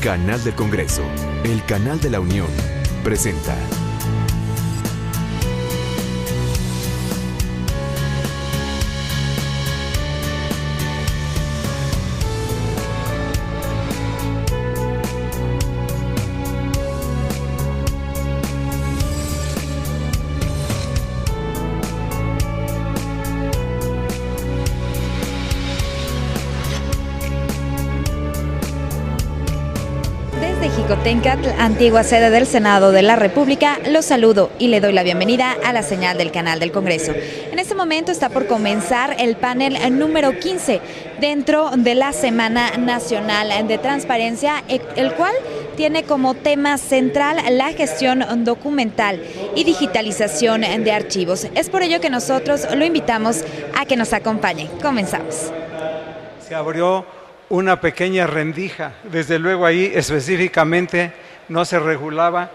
Canal del Congreso, el canal de la Unión, presenta. Jicotencatl, antigua sede del Senado de la República, los saludo y le doy la bienvenida a la señal del canal del Congreso. En este momento está por comenzar el panel número 15 dentro de la Semana Nacional de Transparencia, el cual tiene como tema central la gestión documental y digitalización de archivos. Es por ello que nosotros lo invitamos a que nos acompañe. Comenzamos. Se abrió una pequeña rendija. Desde luego ahí específicamente no se regulaba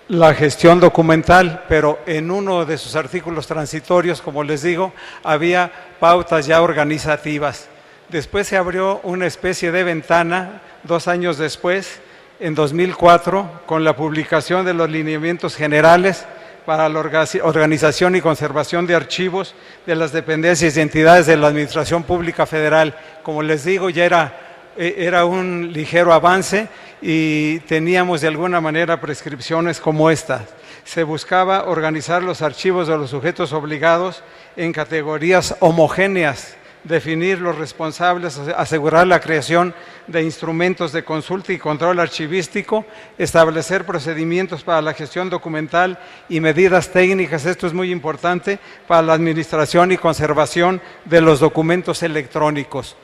la gestión documental, pero en uno de sus artículos transitorios, como les digo, había pautas ya organizativas. Después se abrió una especie de ventana, 2 años después, en 2004, con la publicación de los lineamientos generales para la organización y conservación de archivos de las dependencias y entidades de la Administración Pública Federal. Como les digo, ya era un ligero avance y teníamos de alguna manera prescripciones como estas. Se buscaba organizar los archivos de los sujetos obligados en categorías homogéneas, definir los responsables, asegurar la creación de instrumentos de consulta y control archivístico, establecer procedimientos para la gestión documental y medidas técnicas, esto es muy importante, para la administración y conservación de los documentos electrónicos.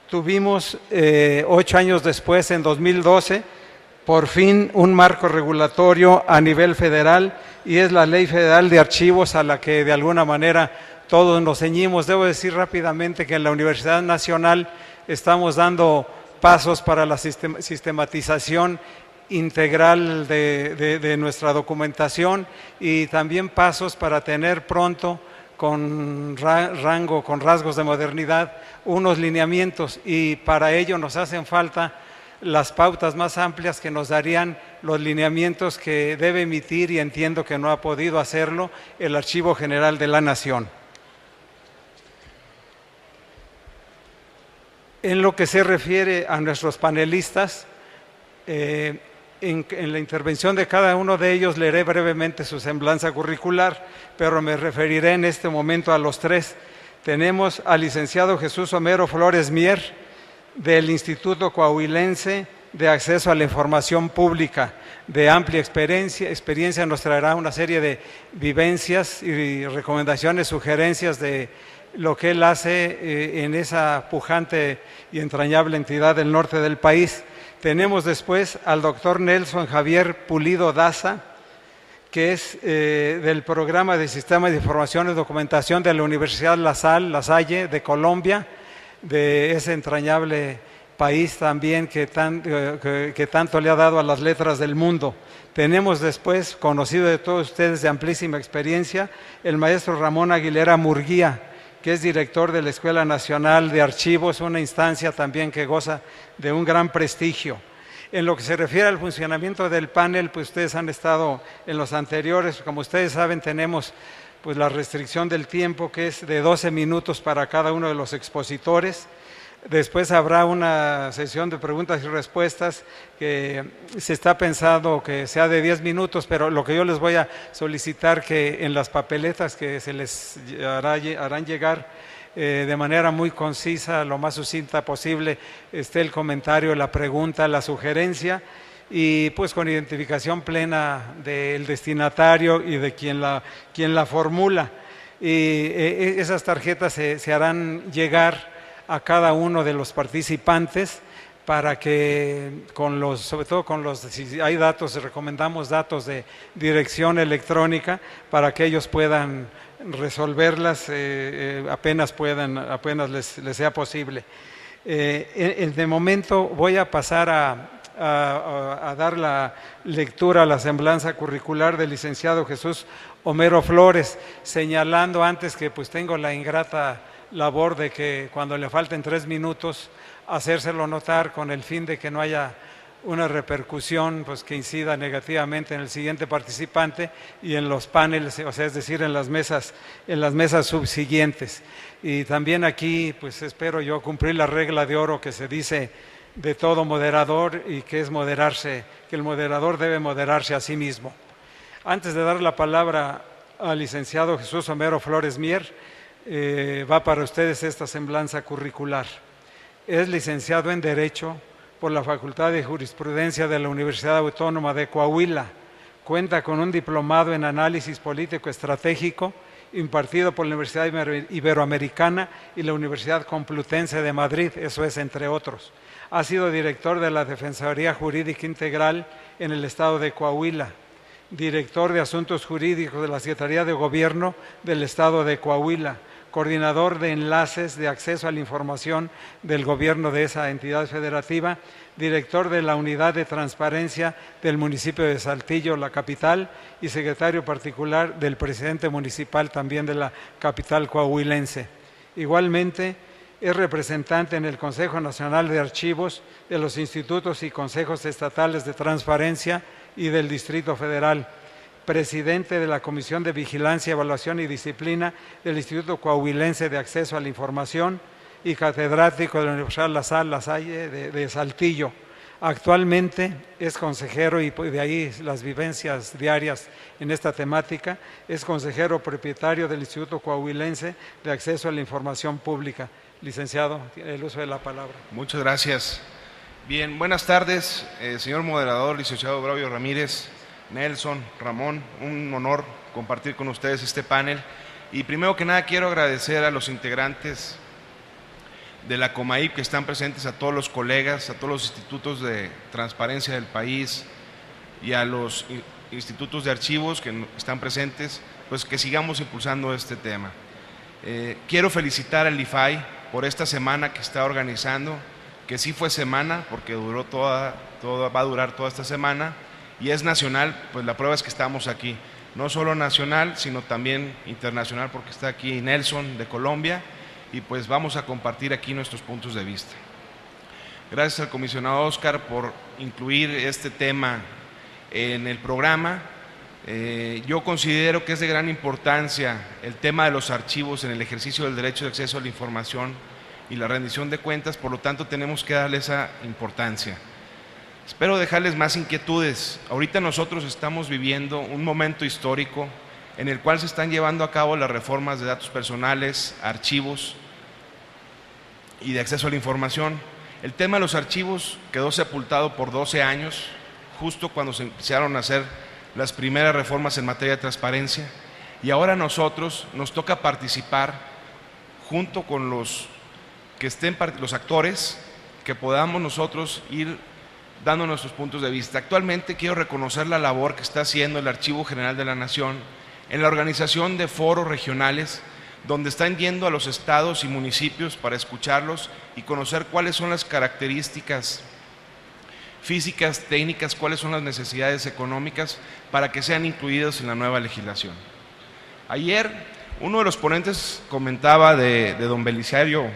Tuvimos 8 años después, en 2012, por fin un marco regulatorio a nivel federal y es la Ley Federal de Archivos a la que de alguna manera todos nos ceñimos. Debo decir rápidamente que en la Universidad Nacional estamos dando pasos para la sistematización integral de nuestra documentación y también pasos para tener pronto con rasgos de modernidad unos lineamientos, y para ello nos hacen falta las pautas más amplias que nos darían los lineamientos que debe emitir, y entiendo que no ha podido hacerlo, el Archivo General de la Nación. En lo que se refiere a nuestros panelistas, en la intervención de cada uno de ellos leeré brevemente su semblanza curricular, pero me referiré en este momento a los 3. Tenemos al licenciado Jesús Homero Flores Mier, del Instituto Coahuilense de Acceso a la Información Pública, de amplia experiencia, nos traerá una serie de vivencias y recomendaciones, sugerencias de lo que él hace en esa pujante y entrañable entidad del norte del país. Tenemos después al doctor Nelson Javier Pulido Daza, que es del Programa de Sistemas de Información y Documentación de la Universidad La Salle de Colombia, de ese entrañable país también que tanto le ha dado a las letras del mundo. Tenemos después, conocido de todos ustedes de amplísima experiencia, el maestro Ramón Aguilera Murguía, que es director de la Escuela Nacional de Archivos, una instancia también que goza de un gran prestigio. En lo que se refiere al funcionamiento del panel, pues ustedes han estado en los anteriores. Como ustedes saben, tenemos pues la restricción del tiempo, que es de 12 minutos para cada uno de los expositores. Después habrá una sesión de preguntas y respuestas que se está pensando que sea de 10 minutos, pero lo que yo les voy a solicitar que en las papeletas que se les harán llegar de manera muy concisa, lo más sucinta posible, esté el comentario, la pregunta, la sugerencia, y pues con identificación plena del destinatario y de quien la formula. Y esas tarjetas se harán llegar a cada uno de los participantes para que sobre todo si hay datos, recomendamos datos de dirección electrónica para que ellos puedan resolverlas apenas les sea posible. De momento voy a pasar a dar la lectura a la semblanza curricular del licenciado Jesús Homero Flores, señalando antes que pues tengo la ingrata labor de que cuando le falten 3 minutos hacérselo notar con el fin de que no haya una repercusión pues, que incida negativamente en el siguiente participante y en los paneles, o sea, es decir, en las mesas subsiguientes. Y también aquí pues espero yo cumplir la regla de oro que se dice de todo moderador, y que es moderarse, que el moderador debe moderarse a sí mismo. Antes de dar la palabra al licenciado Jesús Homero Flores Mier, va para ustedes esta semblanza curricular. Es licenciado en Derecho por la Facultad de Jurisprudencia de la Universidad Autónoma de Coahuila. Cuenta con un diplomado en Análisis Político Estratégico impartido por la Universidad Iberoamericana y la Universidad Complutense de Madrid, eso es entre otros. Ha sido director de la Defensoría Jurídica Integral en el estado de Coahuila, director de Asuntos Jurídicos de la Secretaría de Gobierno del estado de Coahuila, coordinador de enlaces de acceso a la información del gobierno de esa entidad federativa, director de la Unidad de Transparencia del municipio de Saltillo, la capital, y secretario particular del presidente municipal también de la capital coahuilense. Igualmente, es representante en el Consejo Nacional de Archivos de los institutos y consejos estatales de transparencia y del Distrito Federal, presidente de la Comisión de Vigilancia, Evaluación y Disciplina del Instituto Coahuilense de Acceso a la Información y catedrático de la Universidad La Salle de Saltillo. Actualmente es consejero, y de ahí las vivencias diarias en esta temática, es consejero propietario del Instituto Coahuilense de Acceso a la Información Pública. Licenciado, tiene el uso de la palabra. Muchas gracias. Bien, buenas tardes, señor moderador, licenciado Braulio Ramírez, Nelson, Ramón, un honor compartir con ustedes este panel. Y primero que nada quiero agradecer a los integrantes de la COMAIP que están presentes, a todos los colegas, a todos los institutos de transparencia del país y a los institutos de archivos que están presentes, pues que sigamos impulsando este tema. Quiero felicitar al IFAI por esta semana que está organizando, que sí fue semana porque duró va a durar toda esta semana, y es nacional, pues la prueba es que estamos aquí, no solo nacional, sino también internacional, porque está aquí Nelson de Colombia, y pues vamos a compartir aquí nuestros puntos de vista. Gracias al comisionado Oscar por incluir este tema en el programa. Yo considero que es de gran importancia el tema de los archivos en el ejercicio del derecho de acceso a la información y la rendición de cuentas, por lo tanto tenemos que darle esa importancia. Espero dejarles más inquietudes. Ahorita nosotros estamos viviendo un momento histórico en el cual se están llevando a cabo las reformas de datos personales, archivos y de acceso a la información. El tema de los archivos quedó sepultado por 12 años, justo cuando se empezaron a hacer las primeras reformas en materia de transparencia, y ahora a nosotros nos toca participar junto con los actores, que podamos nosotros ir dando nuestros puntos de vista. Actualmente quiero reconocer la labor que está haciendo el Archivo General de la Nación en la organización de foros regionales, donde están yendo a los estados y municipios para escucharlos y conocer cuáles son las características físicas, técnicas, cuáles son las necesidades económicas para que sean incluidos en la nueva legislación. Ayer uno de los ponentes comentaba de don Belisario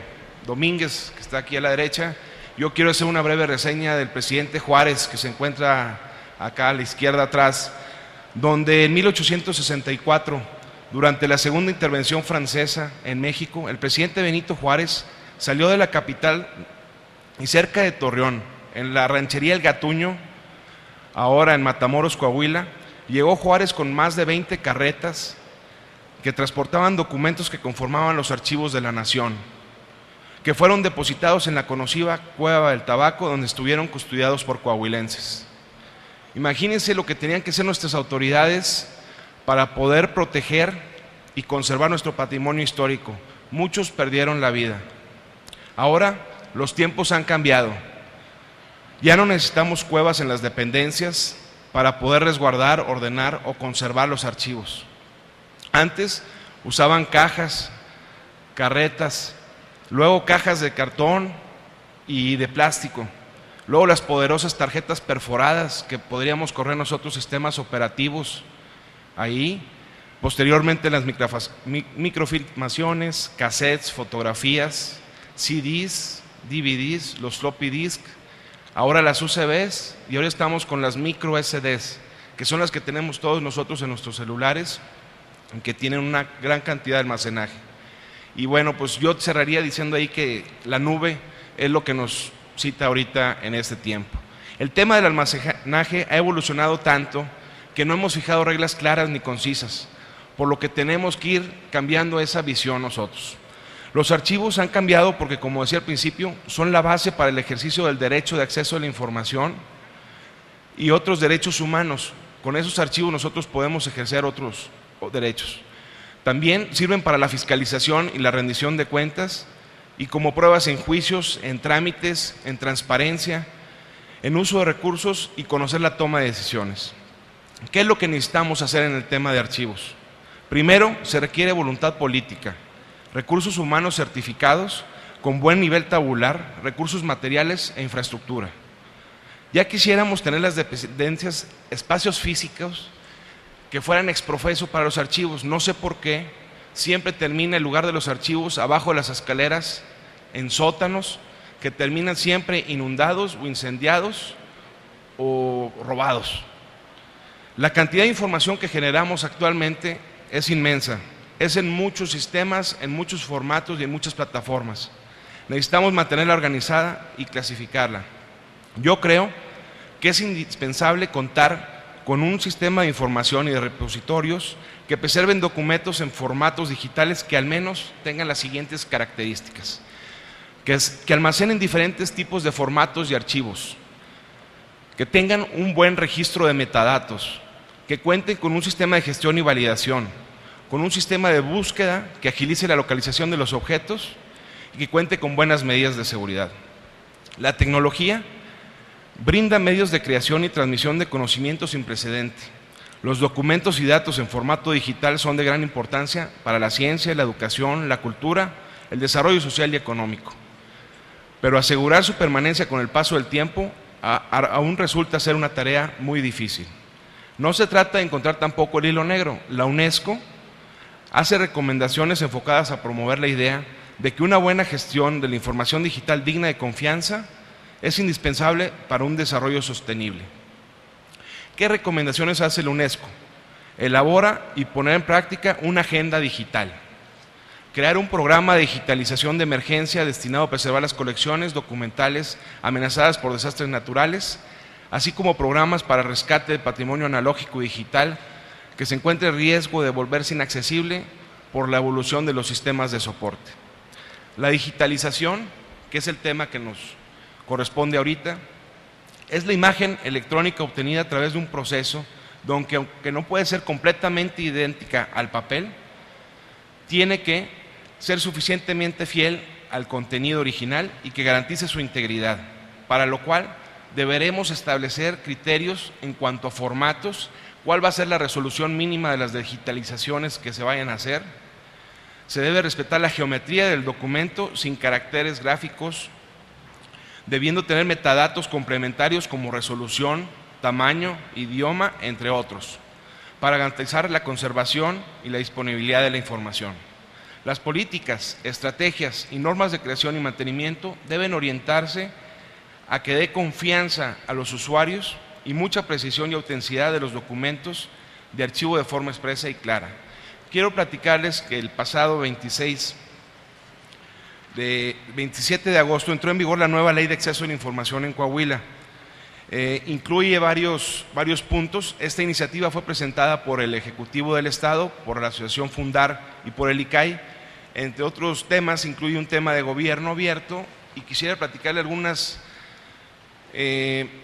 Domínguez, que está aquí a la derecha. Yo quiero hacer una breve reseña del presidente Juárez, que se encuentra acá a la izquierda atrás, donde en 1864, durante la segunda intervención francesa en México, el presidente Benito Juárez salió de la capital y cerca de Torreón, en la ranchería El Gatuño, ahora en Matamoros, Coahuila, llegó Juárez con más de 20 carretas que transportaban documentos que conformaban los archivos de la nación, que fueron depositados en la conocida Cueva del Tabaco, donde estuvieron custodiados por coahuilenses. Imagínense lo que tenían que hacer nuestras autoridades para poder proteger y conservar nuestro patrimonio histórico. Muchos perdieron la vida. Ahora los tiempos han cambiado. Ya no necesitamos cuevas en las dependencias para poder resguardar, ordenar o conservar los archivos. Antes usaban cajas, carretas, luego cajas de cartón y de plástico, luego las poderosas tarjetas perforadas que podríamos correr nosotros sistemas operativos ahí, posteriormente las microfilmaciones, cassettes, fotografías, CDs, DVDs, los floppy disk, ahora las UCBs y ahora estamos con las micro SDs, que son las que tenemos todos nosotros en nuestros celulares, que tienen una gran cantidad de almacenaje. Y bueno, pues yo cerraría diciendo ahí que la nube es lo que nos cita ahorita en este tiempo. El tema del almacenaje ha evolucionado tanto que no hemos fijado reglas claras ni concisas, por lo que tenemos que ir cambiando esa visión nosotros. Los archivos han cambiado porque, como decía al principio, son la base para el ejercicio del derecho de acceso a la información y otros derechos humanos. Con esos archivos nosotros podemos ejercer otros derechos. También sirven para la fiscalización y la rendición de cuentas y como pruebas en juicios, en trámites, en transparencia, en uso de recursos y conocer la toma de decisiones. ¿Qué es lo que necesitamos hacer en el tema de archivos? Primero, se requiere voluntad política, recursos humanos certificados con buen nivel tabular, recursos materiales e infraestructura. Ya quisiéramos tener las dependencias, espacios físicos que fueran exprofeso para los archivos. No sé por qué siempre termina el lugar de los archivos abajo de las escaleras, en sótanos, que terminan siempre inundados o incendiados o robados. La cantidad de información que generamos actualmente es inmensa. Es en muchos sistemas, en muchos formatos y en muchas plataformas. Necesitamos mantenerla organizada y clasificarla. Yo creo que es indispensable contar con un sistema de información y de repositorios que preserven documentos en formatos digitales que al menos tengan las siguientes características. Que almacenen diferentes tipos de formatos y archivos, que tengan un buen registro de metadatos, que cuenten con un sistema de gestión y validación, con un sistema de búsqueda que agilice la localización de los objetos y que cuente con buenas medidas de seguridad. La tecnología brinda medios de creación y transmisión de conocimiento sin precedente. Los documentos y datos en formato digital son de gran importancia para la ciencia, la educación, la cultura, el desarrollo social y económico. Pero asegurar su permanencia con el paso del tiempo aún resulta ser una tarea muy difícil. No se trata de encontrar tampoco el hilo negro. La UNESCO hace recomendaciones enfocadas a promover la idea de que una buena gestión de la información digital digna de confianza es indispensable para un desarrollo sostenible. ¿Qué recomendaciones hace la UNESCO? Elabora y poner en práctica una agenda digital. Crear un programa de digitalización de emergencia destinado a preservar las colecciones documentales amenazadas por desastres naturales, así como programas para rescate del patrimonio analógico y digital que se encuentre en riesgo de volverse inaccesible por la evolución de los sistemas de soporte. La digitalización, que es el tema que nos corresponde ahorita, es la imagen electrónica obtenida a través de un proceso donde, aunque no puede ser completamente idéntica al papel, tiene que ser suficientemente fiel al contenido original y que garantice su integridad, para lo cual deberemos establecer criterios en cuanto a formatos, cuál va a ser la resolución mínima de las digitalizaciones que se vayan a hacer. Se debe respetar la geometría del documento sin caracteres gráficos, debiendo tener metadatos complementarios como resolución, tamaño, idioma, entre otros, para garantizar la conservación y la disponibilidad de la información. Las políticas, estrategias y normas de creación y mantenimiento deben orientarse a que dé confianza a los usuarios y mucha precisión y autenticidad de los documentos de archivo de forma expresa y clara. Quiero platicarles que el pasado 27 de agosto entró en vigor la nueva Ley de Acceso a la Información en Coahuila. Incluye varios puntos. Esta iniciativa fue presentada por el Ejecutivo del Estado, por la Asociación Fundar y por el ICAI. Entre otros temas, incluye un tema de gobierno abierto y quisiera platicarle algunas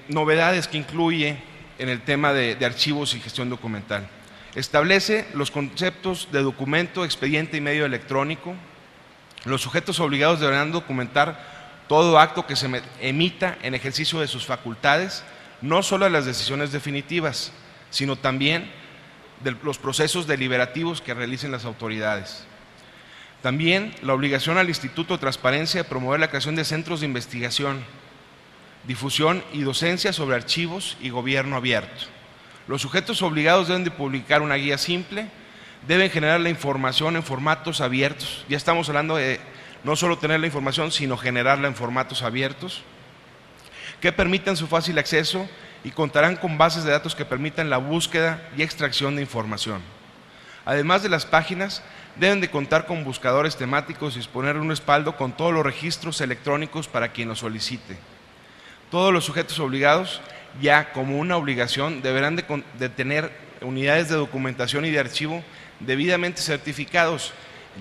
novedades que incluye en el tema de archivos y gestión documental. Establece los conceptos de documento, expediente y medio electrónico. Los sujetos obligados deberán documentar todo acto que se emita en ejercicio de sus facultades, no solo las decisiones definitivas, sino también de los procesos deliberativos que realicen las autoridades. También la obligación al Instituto de Transparencia de promover la creación de centros de investigación, difusión y docencia sobre archivos y gobierno abierto. Los sujetos obligados deben de publicar una guía simple, deben generar la información en formatos abiertos. Ya estamos hablando de no solo tener la información, sino generarla en formatos abiertos, que permitan su fácil acceso y contarán con bases de datos que permitan la búsqueda y extracción de información. Además de las páginas, deben de contar con buscadores temáticos y disponer de un respaldo con todos los registros electrónicos para quien lo solicite. Todos los sujetos obligados, ya como una obligación, deberán de tener unidades de documentación y de archivo debidamente certificados,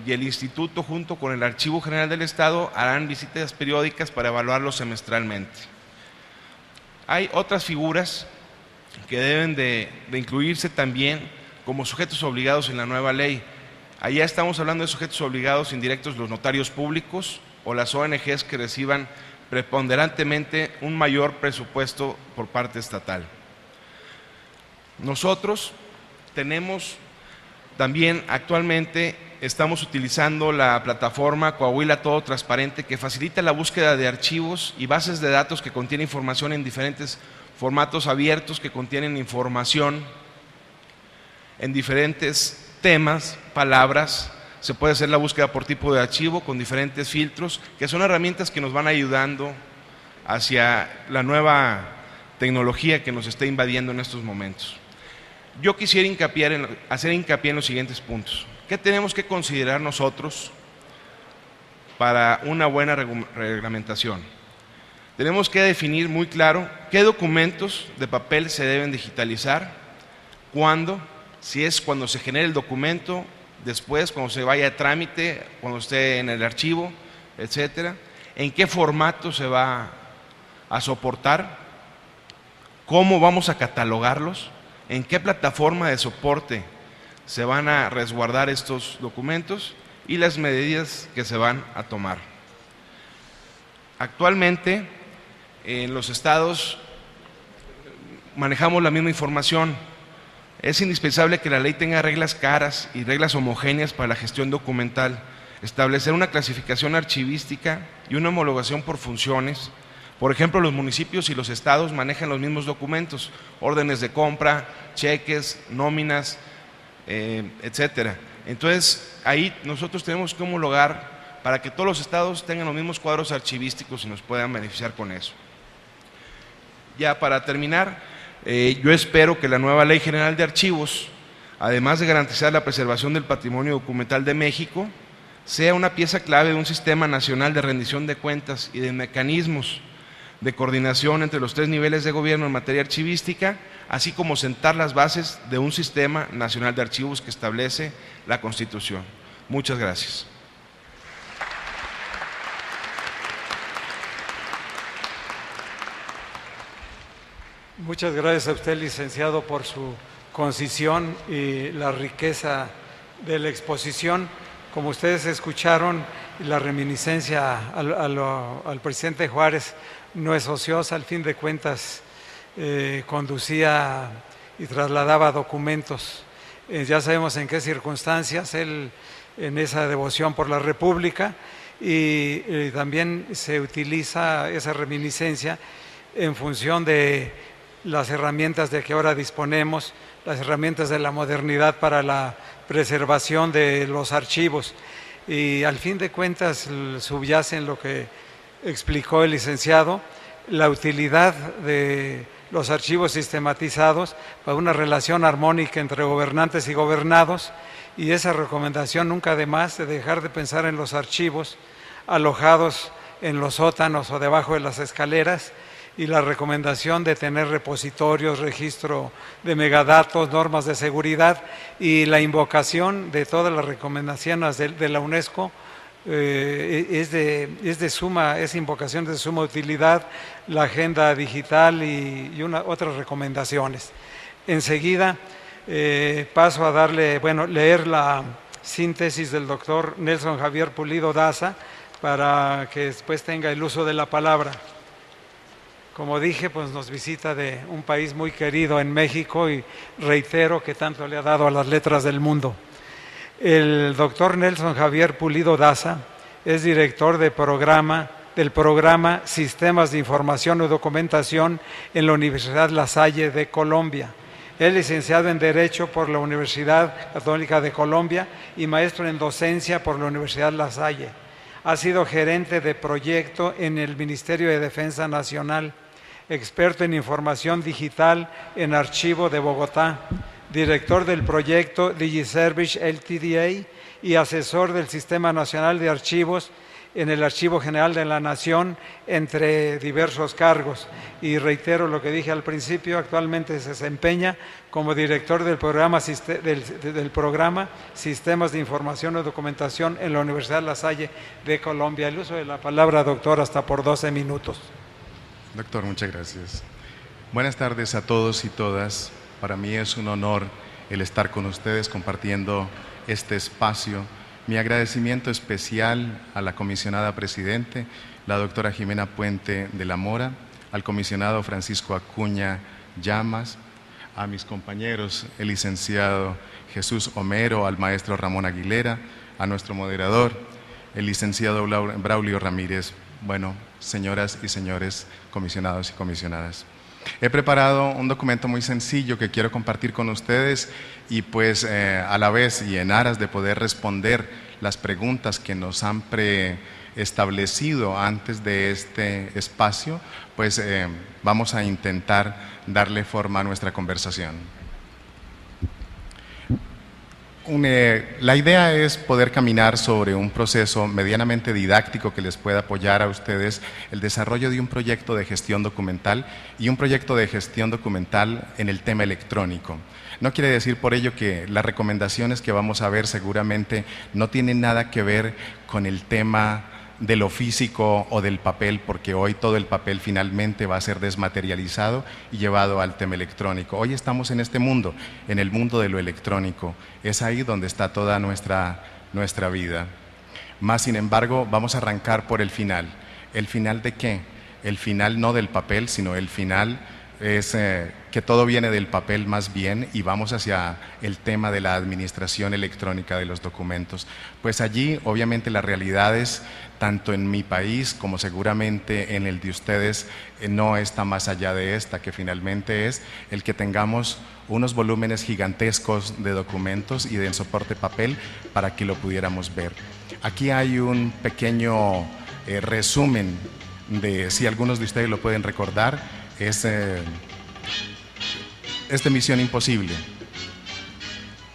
y el Instituto, junto con el Archivo General del Estado, harán visitas periódicas para evaluarlos semestralmente. Hay otras figuras que deben de incluirse también como sujetos obligados en la nueva ley. Allá estamos hablando de sujetos obligados indirectos, los notarios públicos o las ONGs que reciban preponderantemente un mayor presupuesto por parte estatal. Nosotros tenemos también actualmente, estamos utilizando la plataforma Coahuila Todo Transparente, que facilita la búsqueda de archivos y bases de datos que contienen información en diferentes formatos abiertos, que contienen información en diferentes temas, palabras. Se puede hacer la búsqueda por tipo de archivo con diferentes filtros, que son herramientas que nos van ayudando hacia la nueva tecnología que nos está invadiendo en estos momentos. Yo quisiera hacer hincapié en los siguientes puntos. ¿Qué tenemos que considerar nosotros para una buena reglamentación? Tenemos que definir muy claro qué documentos de papel se deben digitalizar, cuándo, si es cuando se genere el documento, después cuando se vaya a trámite, cuando esté en el archivo, etcétera, en qué formato se va a soportar, cómo vamos a catalogarlos, en qué plataforma de soporte se van a resguardar estos documentos y las medidas que se van a tomar. Actualmente en los estados manejamos la misma información. Es indispensable que la ley tenga reglas claras y reglas homogéneas para la gestión documental, establecer una clasificación archivística y una homologación por funciones. Por ejemplo, los municipios y los estados manejan los mismos documentos, órdenes de compra, cheques, nóminas, etcétera. Entonces, ahí nosotros tenemos que homologar para que todos los estados tengan los mismos cuadros archivísticos y nos puedan beneficiar con eso. Ya para terminar, yo espero que la nueva Ley General de Archivos, además de garantizar la preservación del patrimonio documental de México, sea una pieza clave de un sistema nacional de rendición de cuentas y de mecanismos de coordinación entre los 3 niveles de gobierno en materia archivística, así como sentar las bases de un sistema nacional de archivos que establece la Constitución. Muchas gracias. Muchas gracias a usted, licenciado, por su concisión y la riqueza de la exposición. Como ustedes escucharon, la reminiscencia al presidente Juárez no es ociosa. Al fin de cuentas conducía y trasladaba documentos. Ya sabemos en qué circunstancias, él en esa devoción por la República, y también se utiliza esa reminiscencia en función de las herramientas de que ahora disponemos, las herramientas de la modernidad para la preservación de los archivos. Y al fin de cuentas subyace en lo que explicó el licenciado, la utilidad de los archivos sistematizados para una relación armónica entre gobernantes y gobernados, y esa recomendación nunca de más de dejar de pensar en los archivos alojados en los sótanos o debajo de las escaleras, y la recomendación de tener repositorios, registro de megadatos, normas de seguridad, y la invocación de todas las recomendaciones de la UNESCO esa invocación de suma utilidad, la agenda digital y otras recomendaciones. Enseguida paso a leer la síntesis del doctor Nelson Javier Pulido Daza para que después tenga el uso de la palabra. Como dije, pues nos visita de un país muy querido en México, y reitero que tanto le ha dado a las letras del mundo. El doctor Nelson Javier Pulido Daza es director del programa Sistemas de Información y Documentación en la Universidad La Salle de Colombia. Es licenciado en Derecho por la Universidad Católica de Colombia y maestro en Docencia por la Universidad La Salle. Ha sido gerente de proyecto en el Ministerio de Defensa Nacional. experto en información digital en archivo de Bogotá, director del proyecto DigiService LTDA y asesor del Sistema Nacional de Archivos en el Archivo General de la Nación, entre diversos cargos. Y reitero lo que dije al principio, actualmente se desempeña como director del programa Sistemas de Información y Documentación en la Universidad La Salle de Colombia. El uso de la palabra, doctor, hasta por 12 minutos. Doctor, muchas gracias. Buenas tardes a todos y todas. Para mí es un honor el estar con ustedes compartiendo este espacio. Mi agradecimiento especial a la comisionada presidente, la doctora Jimena Puente de la Mora, al comisionado Francisco Acuña Llamas, a mis compañeros, el licenciado Jesús Homero, al maestro Ramón Aguilera, a nuestro moderador, el licenciado Braulio Ramírez. Bueno, señoras y señores comisionados y comisionadas. He preparado un documento muy sencillo que quiero compartir con ustedes y pues a la vez y en aras de poder responder las preguntas que nos han preestablecido antes de este espacio, pues vamos a intentar darle forma a nuestra conversación. La idea es poder caminar sobre un proceso medianamente didáctico que les pueda apoyar a ustedes el desarrollo de un proyecto de gestión documental y un proyecto de gestión documental en el tema electrónico. No quiere decir por ello que las recomendaciones que vamos a ver seguramente no tienen nada que ver con el tema de lo físico o del papel, porque hoy todo el papel finalmente va a ser desmaterializado y llevado al tema electrónico. Hoy estamos en este mundo, en el mundo de lo electrónico. Es ahí donde está toda nuestra vida. Más sin embargo, vamos a arrancar por el final. ¿El final de qué? El final no del papel, sino el final es que todo viene del papel más bien, y vamos hacia el tema de la administración electrónica de los documentos. Pues allí obviamente las realidades, tanto en mi país como seguramente en el de ustedes, no está más allá de esta, que finalmente es el que tengamos unos volúmenes gigantescos de documentos y de soporte papel para que lo pudiéramos ver. Aquí hay un pequeño resumen de, si algunos de ustedes lo pueden recordar, es de Misión Imposible.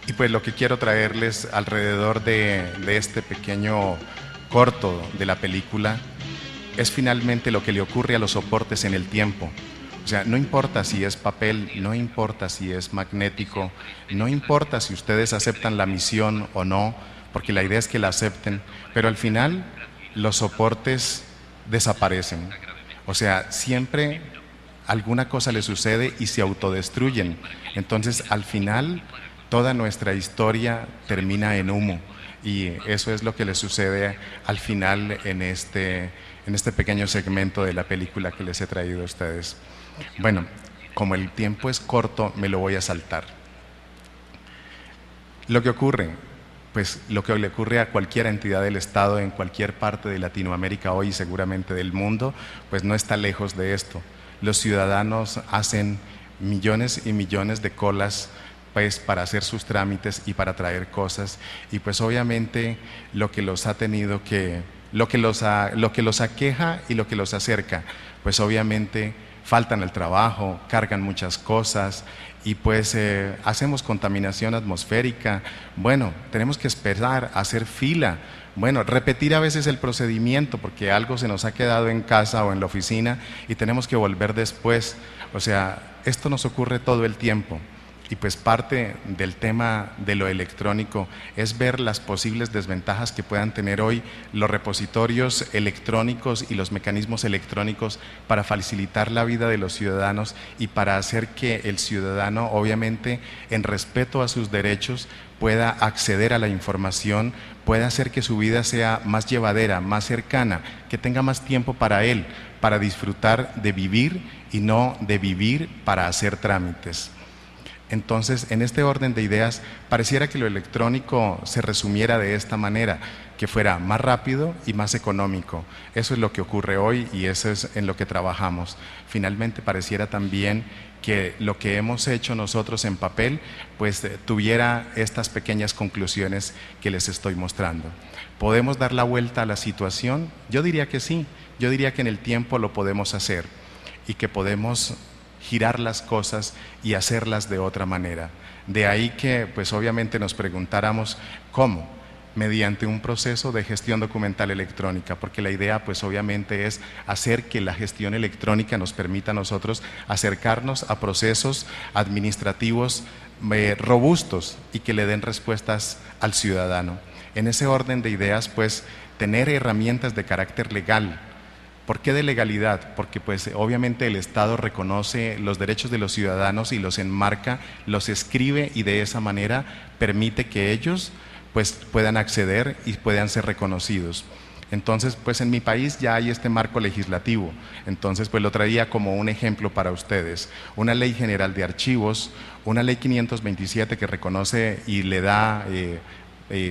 Y pues lo que quiero traerles alrededor de este pequeño corto de la película es finalmente lo que le ocurre a los soportes en el tiempo. O sea, no importa si es papel, no importa si es magnético, no importa si ustedes aceptan la misión o no, porque la idea es que la acepten, pero al final los soportes desaparecen. O sea, siempre alguna cosa les sucede y se autodestruyen. Entonces, al final, toda nuestra historia termina en humo. Y eso es lo que les sucede al final en este pequeño segmento de la película que les he traído a ustedes. Bueno, como el tiempo es corto, me lo voy a saltar. Lo que ocurre, pues lo que le ocurre a cualquier entidad del Estado en cualquier parte de Latinoamérica hoy y seguramente del mundo, pues no está lejos de esto. Los ciudadanos hacen millones y millones de colas pues para hacer sus trámites y para traer cosas, y pues obviamente lo que los aqueja y lo que los acerca, pues obviamente faltan al trabajo, cargan muchas cosas y pues hacemos contaminación atmosférica. Bueno, tenemos que esperar, hacer fila, bueno, repetir a veces el procedimiento porque algo se nos ha quedado en casa o en la oficina y tenemos que volver después. O sea, esto nos ocurre todo el tiempo. Y pues parte del tema de lo electrónico es ver las posibles desventajas que puedan tener hoy los repositorios electrónicos y los mecanismos electrónicos para facilitar la vida de los ciudadanos y para hacer que el ciudadano, obviamente, en respeto a sus derechos, pueda acceder a la información, pueda hacer que su vida sea más llevadera, más cercana, que tenga más tiempo para él, para disfrutar de vivir y no de vivir para hacer trámites. Entonces, en este orden de ideas, pareciera que lo electrónico se resumiera de esta manera, que fuera más rápido y más económico. Eso es lo que ocurre hoy y eso es en lo que trabajamos. Finalmente, pareciera también que lo que hemos hecho nosotros en papel, pues tuviera estas pequeñas conclusiones que les estoy mostrando. ¿Podemos dar la vuelta a la situación? Yo diría que sí, yo diría que en el tiempo lo podemos hacer. y que podemos girar las cosas y hacerlas de otra manera. De ahí que pues obviamente nos preguntáramos cómo, mediante un proceso de gestión documental electrónica, porque la idea pues obviamente es hacer que la gestión electrónica nos permita a nosotros acercarnos a procesos administrativos robustos y que le den respuestas al ciudadano. En ese orden de ideas pues tener herramientas de carácter legal. ¿Por qué de legalidad? Porque pues obviamente el Estado reconoce los derechos de los ciudadanos y los enmarca, los escribe y de esa manera permite que ellos pues puedan acceder y puedan ser reconocidos. Entonces, pues en mi país ya hay este marco legislativo. Entonces, pues lo traía como un ejemplo para ustedes. Una ley general de archivos, una ley 527 que reconoce y le da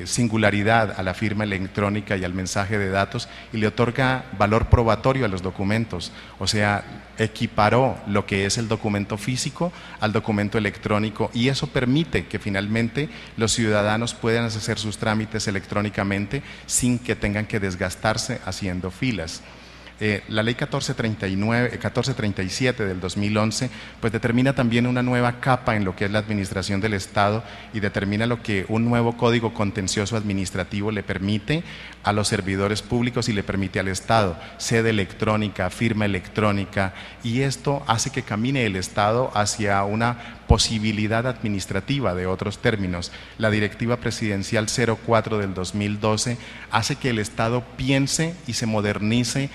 singularidad a la firma electrónica y al mensaje de datos y le otorga valor probatorio a los documentos, o sea, equiparó lo que es el documento físico al documento electrónico y eso permite que finalmente los ciudadanos puedan hacer sus trámites electrónicamente sin que tengan que desgastarse haciendo filas. La ley 1437 del 2011 pues determina también una nueva capa en lo que es la administración del Estado y determina lo que un nuevo código contencioso administrativo le permite a los servidores públicos y le permite al Estado, sede electrónica, firma electrónica, y esto hace que camine el Estado hacia una posibilidad administrativa de otros términos. La Directiva Presidencial 04 del 2012 hace que el Estado piense y se modernice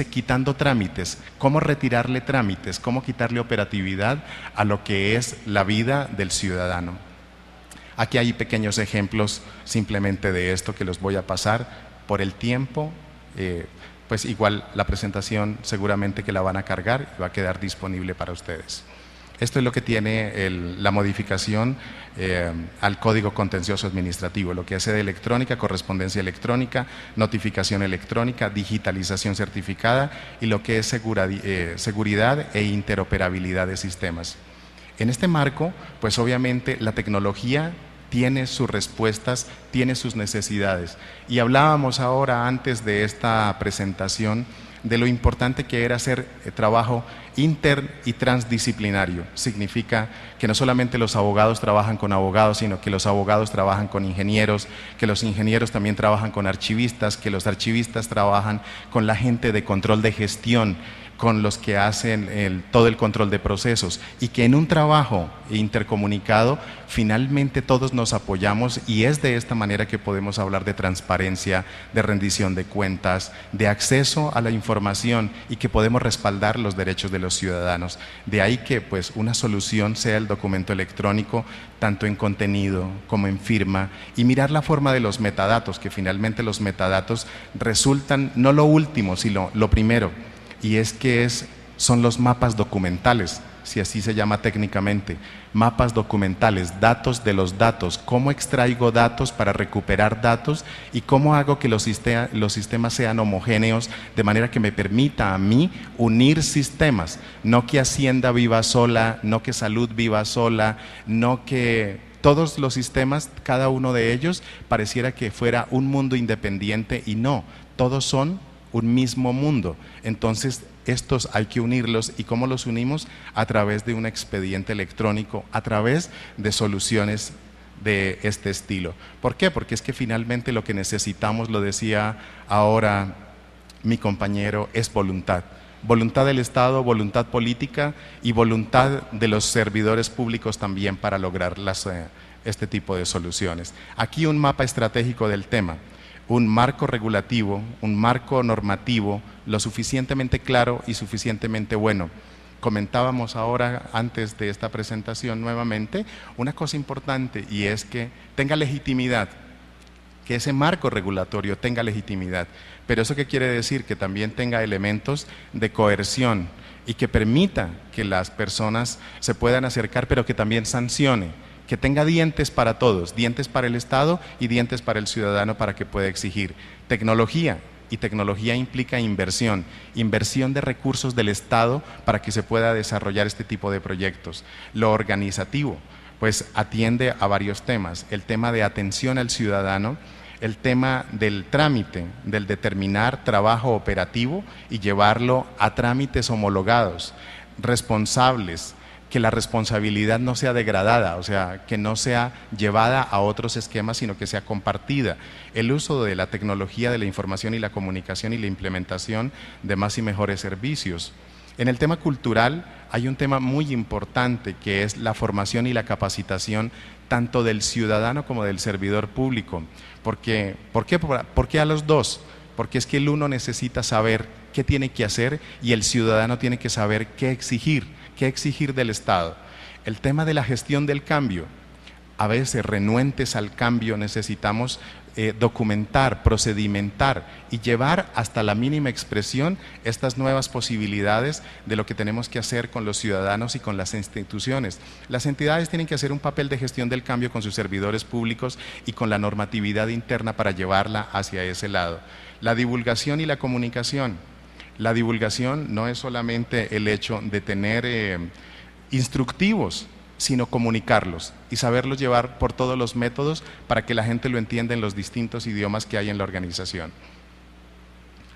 quitando trámites. ¿Cómo retirarle trámites? ¿Cómo quitarle operatividad a lo que es la vida del ciudadano? Aquí hay pequeños ejemplos simplemente de esto que los voy a pasar por el tiempo. Pues igual la presentación seguramente que la van a cargar y va a quedar disponible para ustedes. Esto es lo que tiene la modificación al Código Contencioso Administrativo, lo que es sede electrónica, correspondencia electrónica, notificación electrónica, digitalización certificada y lo que es seguridad e interoperabilidad de sistemas. En este marco, pues obviamente la tecnología tiene sus respuestas, tiene sus necesidades. Y hablábamos ahora antes de esta presentación de lo importante que era hacer trabajo inter y transdisciplinario. Significa que no solamente los abogados trabajan con abogados, sino que los abogados trabajan con ingenieros, que los ingenieros también trabajan con archivistas, que los archivistas trabajan con la gente de control de gestión, con los que hacen todo el control de procesos y que en un trabajo intercomunicado finalmente todos nos apoyamos y es de esta manera que podemos hablar de transparencia, de rendición de cuentas, de acceso a la información y que podemos respaldar los derechos de los ciudadanos. De ahí que pues una solución sea el documento electrónico tanto en contenido como en firma y mirar la forma de los metadatos, que finalmente los metadatos resultan no lo último sino lo primero. Y es que son los mapas documentales, si así se llama técnicamente, mapas documentales, datos de los datos, cómo extraigo datos para recuperar datos y cómo hago que los sistemas sean homogéneos de manera que me permita a mí unir sistemas, no que Hacienda viva sola, no que Salud viva sola, no que todos los sistemas, cada uno de ellos pareciera que fuera un mundo independiente y no, todos son un mismo mundo. Entonces estos hay que unirlos. ¿Y cómo los unimos? A través de un expediente electrónico, a través de soluciones de este estilo. ¿Por qué? Porque es que finalmente lo que necesitamos, lo decía ahora mi compañero, es voluntad. Voluntad del Estado, voluntad política y voluntad de los servidores públicos también para lograr este tipo de soluciones. Aquí un mapa estratégico del tema. Un marco regulativo, un marco normativo lo suficientemente claro y suficientemente bueno. Comentábamos ahora, antes de esta presentación nuevamente, una cosa importante y es que tenga legitimidad, que ese marco regulatorio tenga legitimidad. Pero ¿eso qué quiere decir? Que también tenga elementos de coerción y que permita que las personas se puedan acercar, pero que también sancione. Que tenga dientes para todos, dientes para el Estado y dientes para el ciudadano para que pueda exigir tecnología. Y tecnología implica inversión de recursos del Estado para que se pueda desarrollar este tipo de proyectos. Lo organizativo, pues atiende a varios temas. El tema de atención al ciudadano, el tema del trámite, del determinar trabajo operativo y llevarlo a trámites homologados, responsables, que la responsabilidad no sea degradada, o sea, que no sea llevada a otros esquemas, sino que sea compartida. El uso de la tecnología de la información y la comunicación y la implementación de más y mejores servicios. En el tema cultural hay un tema muy importante que es la formación y la capacitación tanto del ciudadano como del servidor público. ¿Por qué a los dos? Porque es que el uno necesita saber qué tiene que hacer y el ciudadano tiene que saber qué exigir del Estado. El tema de la gestión del cambio, a veces renuentes al cambio necesitamos documentar, procedimentar y llevar hasta la mínima expresión estas nuevas posibilidades de lo que tenemos que hacer con los ciudadanos y con las instituciones. Las entidades tienen que hacer un papel de gestión del cambio con sus servidores públicos y con la normatividad interna para llevarla hacia ese lado. La divulgación y la comunicación. La divulgación no es solamente el hecho de tener instructivos, sino comunicarlos y saberlos llevar por todos los métodos para que la gente lo entienda en los distintos idiomas que hay en la organización.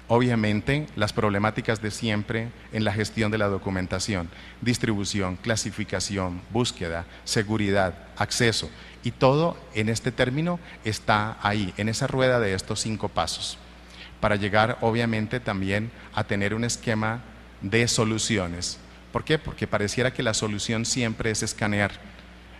Obviamente, las problemáticas de siempre en la gestión de la documentación, distribución, clasificación, búsqueda, seguridad, acceso, y todo en este término está ahí, en esa rueda de estos 5 pasos, para llegar obviamente también a tener un esquema de soluciones. ¿Por qué? Porque pareciera que la solución siempre es escanear.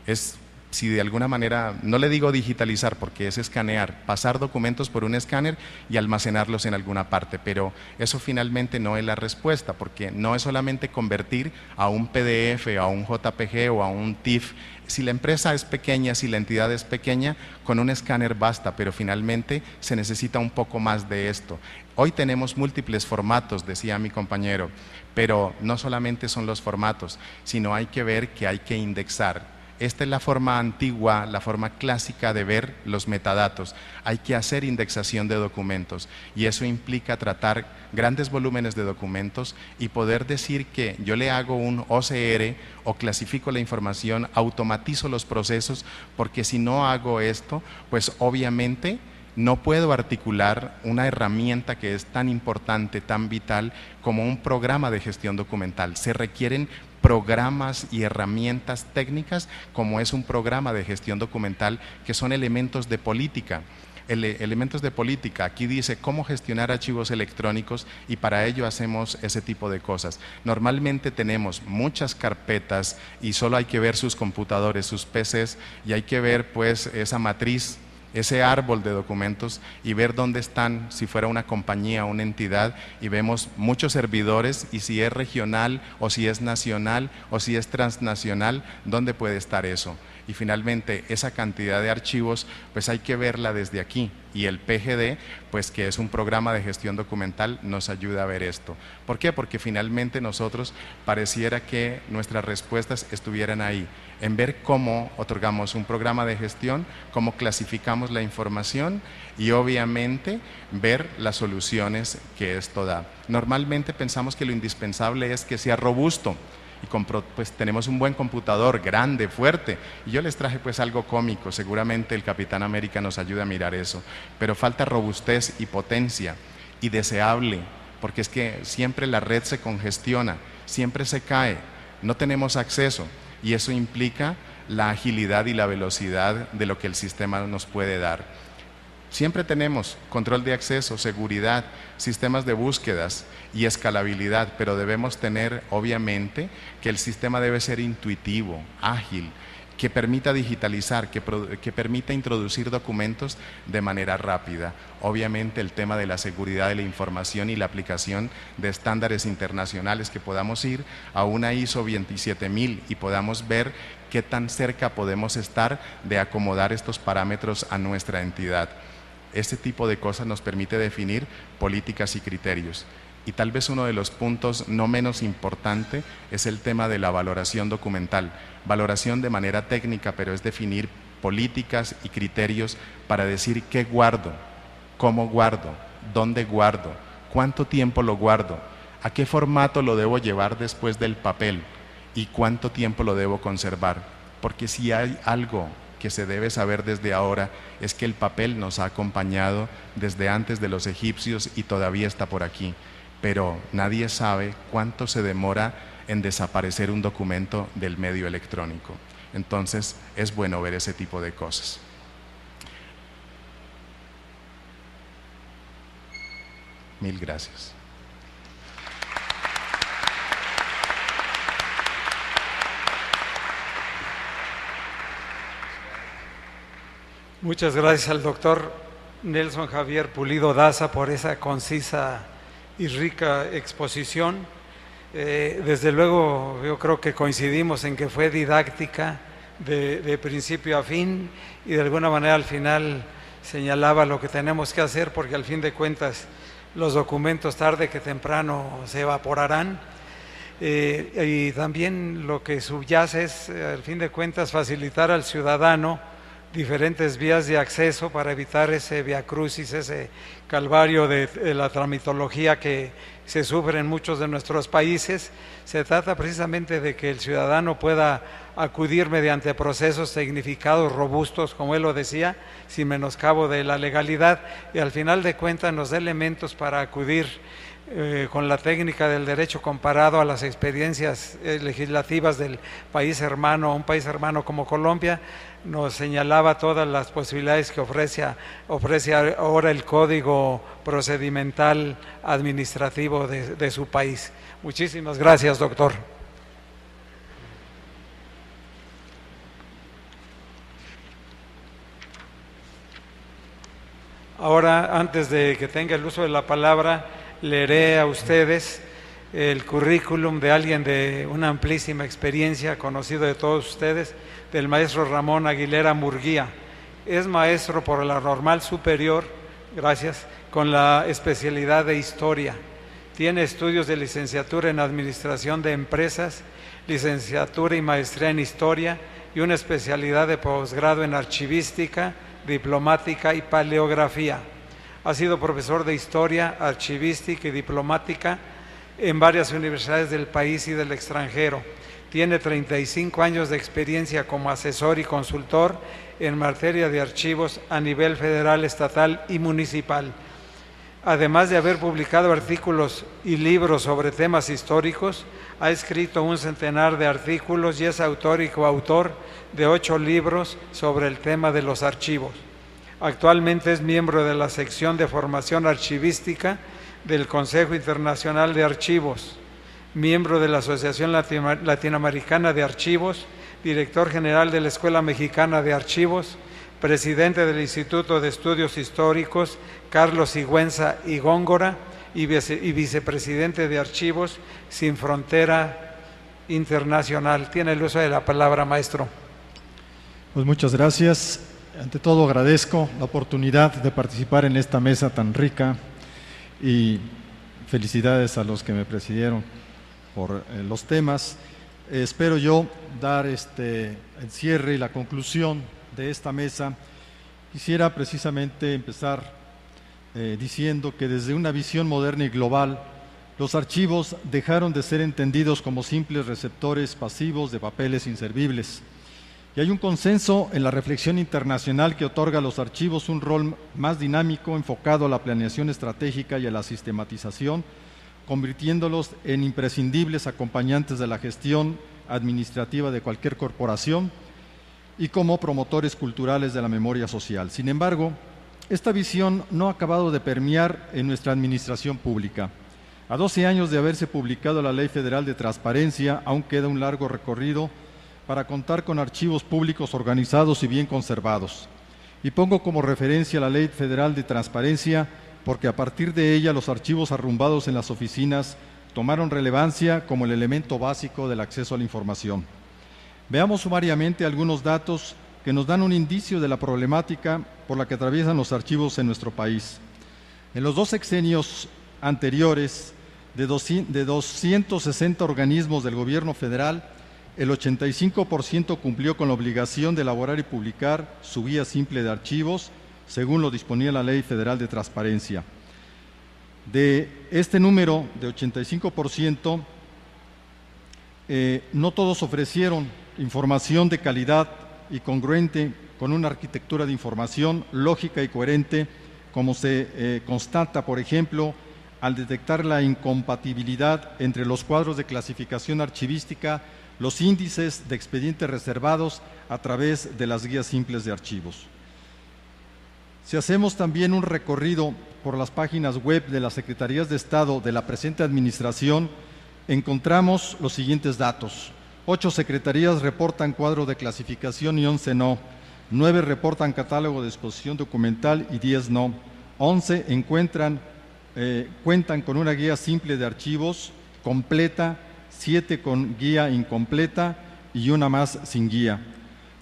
Es, si de alguna manera, no le digo digitalizar porque es escanear, pasar documentos por un escáner y almacenarlos en alguna parte, pero eso finalmente no es la respuesta, porque no es solamente convertir a un PDF, a un JPG o a un TIFF. Si la empresa es pequeña, si la entidad es pequeña, con un escáner basta, pero finalmente se necesita un poco más de esto. Hoy tenemos múltiples formatos, decía mi compañero, pero no solamente son los formatos, sino hay que ver que hay que indexar. Esta es la forma antigua, la forma clásica de ver los metadatos. Hay que hacer indexación de documentos y eso implica tratar grandes volúmenes de documentos y poder decir que yo le hago un OCR o clasifico la información, automatizo los procesos, porque si no hago esto, pues obviamente no puedo articular una herramienta que es tan importante, tan vital como un programa de gestión documental. Se requieren programas y herramientas técnicas como es un programa de gestión documental, que son elementos de política. Elementos de política, aquí dice cómo gestionar archivos electrónicos y para ello hacemos ese tipo de cosas. Normalmente tenemos muchas carpetas y solo hay que ver sus computadores, sus PCs, y hay que ver pues esa matriz, ese árbol de documentos y ver dónde están, si fuera una compañía, una entidad, y vemos muchos servidores y si es regional o si es nacional o si es transnacional, ¿dónde puede estar eso? Y finalmente esa cantidad de archivos pues hay que verla desde aquí, y el PGD pues que es un programa de gestión documental nos ayuda a ver esto. ¿Por qué? Porque finalmente nosotros pareciera que nuestras respuestas estuvieran ahí, en ver cómo otorgamos un programa de gestión, cómo clasificamos la información y obviamente ver las soluciones que esto da. Normalmente pensamos que lo indispensable es que sea robusto, y pues tenemos un buen computador, grande, fuerte, y yo les traje pues algo cómico, seguramente el Capitán América nos ayuda a mirar eso, pero falta robustez y potencia, y deseable, porque es que siempre la red se congestiona, siempre se cae, no tenemos acceso, y eso implica la agilidad y la velocidad de lo que el sistema nos puede dar. Siempre tenemos control de acceso, seguridad, sistemas de búsquedas y escalabilidad, pero debemos tener, obviamente, que el sistema debe ser intuitivo, ágil, que permita digitalizar, que permita introducir documentos de manera rápida. Obviamente el tema de la seguridad de la información y la aplicación de estándares internacionales, que podamos ir a una ISO 27000 y podamos ver qué tan cerca podemos estar de acomodar estos parámetros a nuestra entidad. Este tipo de cosas nos permite definir políticas y criterios. Y tal vez uno de los puntos no menos importante es el tema de la valoración documental. Valoración de manera técnica, pero es definir políticas y criterios para decir qué guardo, cómo guardo, dónde guardo, cuánto tiempo lo guardo, a qué formato lo debo llevar después del papel y cuánto tiempo lo debo conservar. Porque si hay algo que se debe saber desde ahora es que el papel nos ha acompañado desde antes de los egipcios y todavía está por aquí, pero nadie sabe cuánto se demora en desaparecer un documento del medio electrónico. Entonces es bueno ver ese tipo de cosas. Mil gracias. Muchas gracias al doctor Nelson Javier Pulido Daza por esa concisa y rica exposición. Desde luego yo creo que coincidimos en que fue didáctica de principio a fin y de alguna manera al final señalaba lo que tenemos que hacer, porque al fin de cuentas los documentos tarde que temprano se evaporarán. Y también lo que subyace es, al fin de cuentas, facilitar al ciudadano diferentes vías de acceso para evitar ese viacrucis, ese calvario de la tramitología que se sufre en muchos de nuestros países. Se trata precisamente de que el ciudadano pueda acudir mediante procesos tecnificados robustos, como él lo decía, sin menoscabo de la legalidad, y al final de cuentas nos da elementos para acudir con la técnica del derecho comparado a las experiencias legislativas del país hermano, un país hermano como Colombia. Nos señalaba todas las posibilidades que ofrece ahora el Código Procedimental Administrativo de su país. Muchísimas gracias, doctor. Ahora, antes de que tenga el uso de la palabra, leeré a ustedes el currículum de alguien de una amplísima experiencia, conocido de todos ustedes, del maestro Ramón Aguilera Murguía. Es maestro por la Normal Superior, gracias, con la especialidad de Historia. Tiene estudios de licenciatura en Administración de Empresas, licenciatura y maestría en Historia y una especialidad de posgrado en Archivística, Diplomática y Paleografía. Ha sido profesor de Historia, Archivística y Diplomática en varias universidades del país y del extranjero. Tiene 35 años de experiencia como asesor y consultor en materia de archivos a nivel federal, estatal y municipal. Además de haber publicado artículos y libros sobre temas históricos, ha escrito un centenar de artículos y es autor y coautor de 8 libros sobre el tema de los archivos. Actualmente es miembro de la sección de formación archivística del Consejo Internacional de Archivos, miembro de la Asociación Latinoamericana de Archivos, director general de la Escuela Mexicana de Archivos, presidente del Instituto de Estudios Históricos Carlos Sigüenza y Góngora y vicepresidente de Archivos Sin Frontera Internacional. Tiene el uso de la palabra, maestro. Pues muchas gracias. Ante todo agradezco la oportunidad de participar en esta mesa tan rica y felicidades a los que me presidieron por los temas. Espero yo dar el cierre y la conclusión de esta mesa. Quisiera precisamente empezar diciendo que desde una visión moderna y global, los archivos dejaron de ser entendidos como simples receptores pasivos de papeles inservibles. Y hay un consenso en la reflexión internacional que otorga a los archivos un rol más dinámico, enfocado a la planeación estratégica y a la sistematización, convirtiéndolos en imprescindibles acompañantes de la gestión administrativa de cualquier corporación y como promotores culturales de la memoria social. Sin embargo, esta visión no ha acabado de permear en nuestra administración pública. A 12 años de haberse publicado la Ley Federal de Transparencia, aún queda un largo recorrido para contar con archivos públicos organizados y bien conservados. Y pongo como referencia la Ley Federal de Transparencia porque a partir de ella los archivos arrumbados en las oficinas tomaron relevancia como el elemento básico del acceso a la información. Veamos sumariamente algunos datos que nos dan un indicio de la problemática por la que atraviesan los archivos en nuestro país. En los 2 sexenios anteriores, de 260 organismos del gobierno federal, el 85% cumplió con la obligación de elaborar y publicar su guía simple de archivos, según lo disponía la Ley Federal de Transparencia. De este número de 85%, no todos ofrecieron información de calidad y congruente con una arquitectura de información lógica y coherente, como se constata, por ejemplo, al detectar la incompatibilidad entre los cuadros de clasificación archivística, los índices de expedientes reservados a través de las guías simples de archivos. Si hacemos también un recorrido por las páginas web de las Secretarías de Estado de la presente Administración, encontramos los siguientes datos. 8 secretarías reportan cuadro de clasificación y 11 no. 9 reportan catálogo de exposición documental y 10 no. 11 cuentan con una guía simple de archivos completa, 7 con guía incompleta y una más sin guía.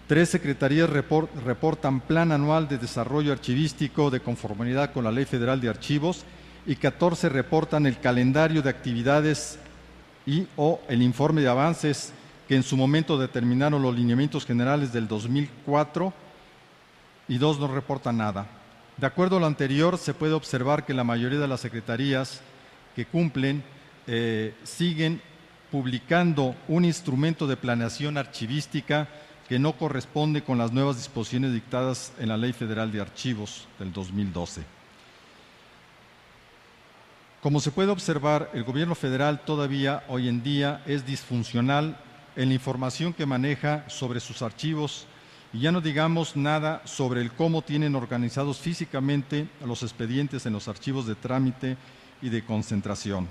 3 secretarías reportan plan anual de desarrollo archivístico de conformidad con la Ley Federal de Archivos y 14 reportan el calendario de actividades y o el informe de avances que en su momento determinaron los lineamientos generales del 2004 y 2 no reportan nada. De acuerdo a lo anterior, se puede observar que la mayoría de las secretarías que cumplen siguen publicando un instrumento de planeación archivística que no corresponde con las nuevas disposiciones dictadas en la Ley Federal de Archivos del 2012. Como se puede observar, el gobierno federal todavía hoy en día es disfuncional en la información que maneja sobre sus archivos y ya no digamos nada sobre el cómo tienen organizados físicamente los expedientes en los archivos de trámite y de concentración.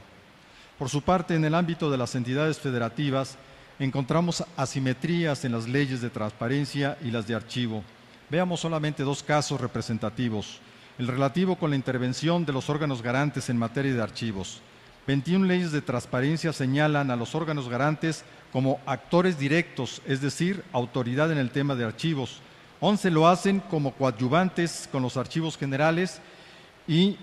Por su parte, en el ámbito de las entidades federativas, encontramos asimetrías en las leyes de transparencia y las de archivo. Veamos solamente 2 casos representativos. El relativo con la intervención de los órganos garantes en materia de archivos. 21 leyes de transparencia señalan a los órganos garantes como actores directos, es decir, autoridad en el tema de archivos. 11 lo hacen como coadyuvantes con los archivos generales y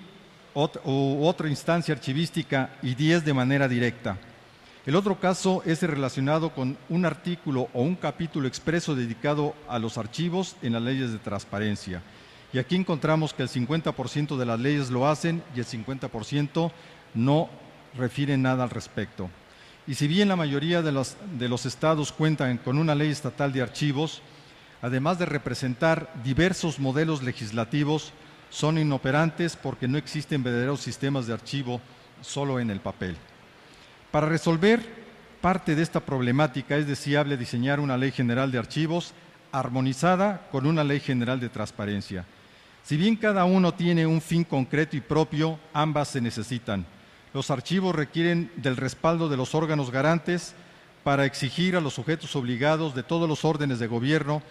otra instancia archivística y 10 de manera directa. El otro caso es relacionado con un artículo o un capítulo expreso dedicado a los archivos en las leyes de transparencia. Y aquí encontramos que el 50% de las leyes lo hacen y el 50% no refieren nada al respecto. Y si bien la mayoría de los estados cuentan con una ley estatal de archivos, además de representar diversos modelos legislativos, son inoperantes porque no existen verdaderos sistemas de archivo solo en el papel. Para resolver parte de esta problemática es deseable diseñar una ley general de archivos armonizada con una ley general de transparencia. Si bien cada uno tiene un fin concreto y propio, ambas se necesitan. Los archivos requieren del respaldo de los órganos garantes para exigir a los sujetos obligados de todos los órdenes de gobierno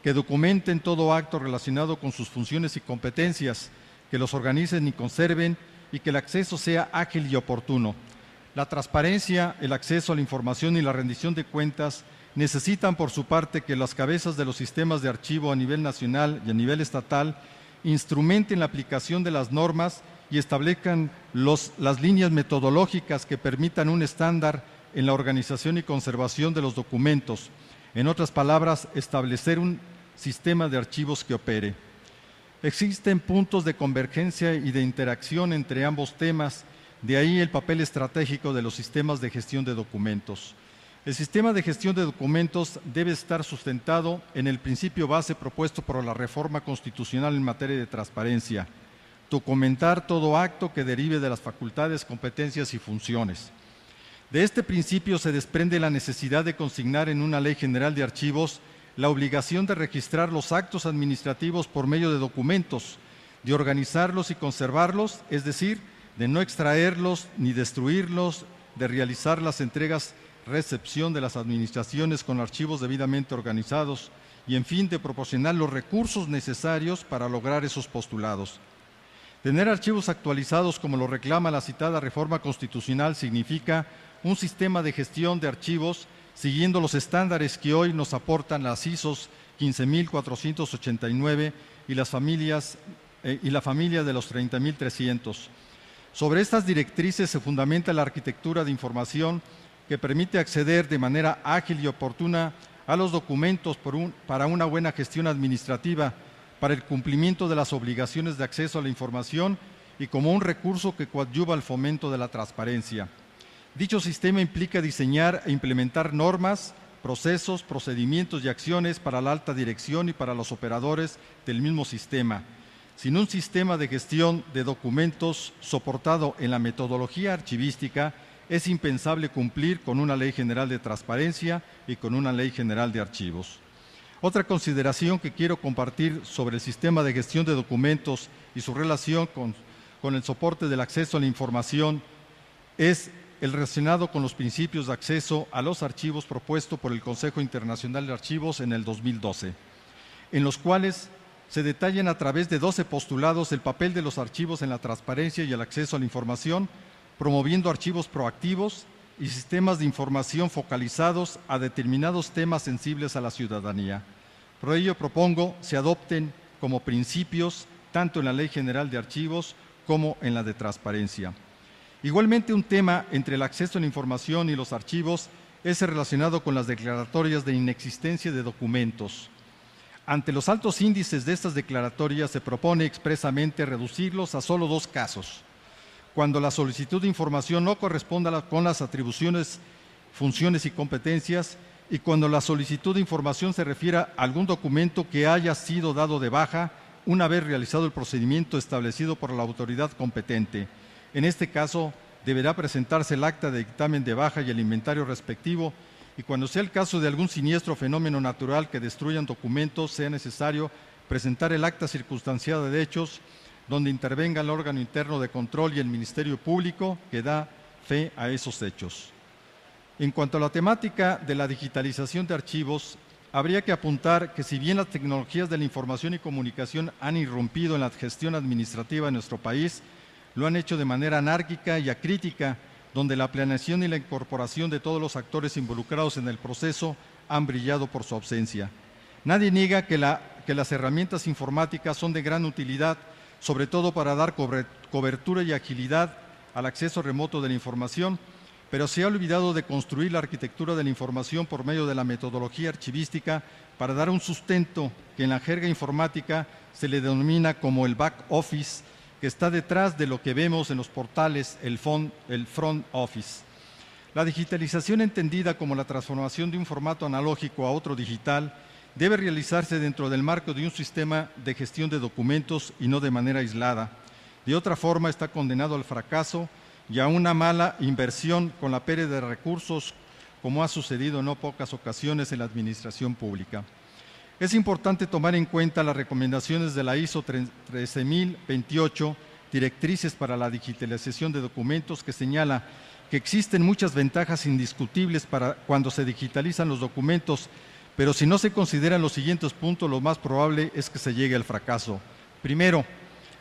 que documenten todo acto relacionado con sus funciones y competencias, que los organicen y conserven y que el acceso sea ágil y oportuno. La transparencia, el acceso a la información y la rendición de cuentas necesitan por su parte que las cabezas de los sistemas de archivo a nivel nacional y a nivel estatal instrumenten la aplicación de las normas y establezcan las líneas metodológicas que permitan un estándar en la organización y conservación de los documentos. En otras palabras, establecer un sistema de archivos que opere. Existen puntos de convergencia y de interacción entre ambos temas, de ahí el papel estratégico de los sistemas de gestión de documentos. El sistema de gestión de documentos debe estar sustentado en el principio base propuesto por la reforma constitucional en materia de transparencia: documentar todo acto que derive de las facultades, competencias y funciones. De este principio se desprende la necesidad de consignar en una ley general de archivos la obligación de registrar los actos administrativos por medio de documentos, de organizarlos y conservarlos, es decir, de no extraerlos ni destruirlos, de realizar las entregas recepción de las administraciones con archivos debidamente organizados y, en fin, de proporcionar los recursos necesarios para lograr esos postulados. Tener archivos actualizados como lo reclama la citada reforma constitucional significa un sistema de gestión de archivos siguiendo los estándares que hoy nos aportan las ISOs 15489 y la familia de los 30300. Sobre estas directrices se fundamenta la arquitectura de información que permite acceder de manera ágil y oportuna a los documentos para una buena gestión administrativa, para el cumplimiento de las obligaciones de acceso a la información y como un recurso que coadyuva al fomento de la transparencia. Dicho sistema implica diseñar e implementar normas procesos, procedimientos y acciones para la alta dirección y para los operadores del mismo sistema. Sin un sistema de gestión de documentos soportado en la metodología archivística, es impensable cumplir con una Ley General de Transparencia y con una Ley General de Archivos. Otra consideración que quiero compartir sobre el sistema de gestión de documentos y su relación con el soporte del acceso a la información es el relacionado con los principios de acceso a los archivos propuesto por el Consejo Internacional de Archivos en el 2012, en los cuales se detallan a través de 12 postulados el papel de los archivos en la transparencia y el acceso a la información, promoviendo archivos proactivos y sistemas de información focalizados a determinados temas sensibles a la ciudadanía. Por ello propongo se adopten como principios tanto en la Ley General de Archivos como en la de Transparencia. Igualmente, un tema entre el acceso a la información y los archivos es relacionado con las declaratorias de inexistencia de documentos. Ante los altos índices de estas declaratorias se propone expresamente reducirlos a solo 2 casos: cuando la solicitud de información no corresponda con las atribuciones, funciones y competencias, y cuando la solicitud de información se refiera a algún documento que haya sido dado de baja una vez realizado el procedimiento establecido por la autoridad competente. En este caso, deberá presentarse el acta de dictamen de baja y el inventario respectivo, y cuando sea el caso de algún siniestro o fenómeno natural que destruyan documentos, sea necesario presentar el acta circunstanciada de hechos, donde intervenga el órgano interno de control y el Ministerio Público que da fe a esos hechos. En cuanto a la temática de la digitalización de archivos, habría que apuntar que si bien las tecnologías de la información y comunicación han irrumpido en la gestión administrativa de nuestro país, lo han hecho de manera anárquica y acrítica, donde la planeación y la incorporación de todos los actores involucrados en el proceso han brillado por su ausencia. Nadie niega que las herramientas informáticas son de gran utilidad, sobre todo para dar cobertura y agilidad al acceso remoto de la información, pero se ha olvidado de construir la arquitectura de la información por medio de la metodología archivística para dar un sustento que en la jerga informática se le denomina como el back office, que está detrás de lo que vemos en los portales, el front office. La digitalización, entendida como la transformación de un formato analógico a otro digital, debe realizarse dentro del marco de un sistema de gestión de documentos y no de manera aislada. De otra forma, está condenado al fracaso y a una mala inversión con la pérdida de recursos, como ha sucedido en no pocas ocasiones en la administración pública. Es importante tomar en cuenta las recomendaciones de la ISO 13028, Directrices para la Digitalización de Documentos, que señala que existen muchas ventajas indiscutibles para cuando se digitalizan los documentos, pero si no se consideran los siguientes puntos, lo más probable es que se llegue al fracaso. Primero,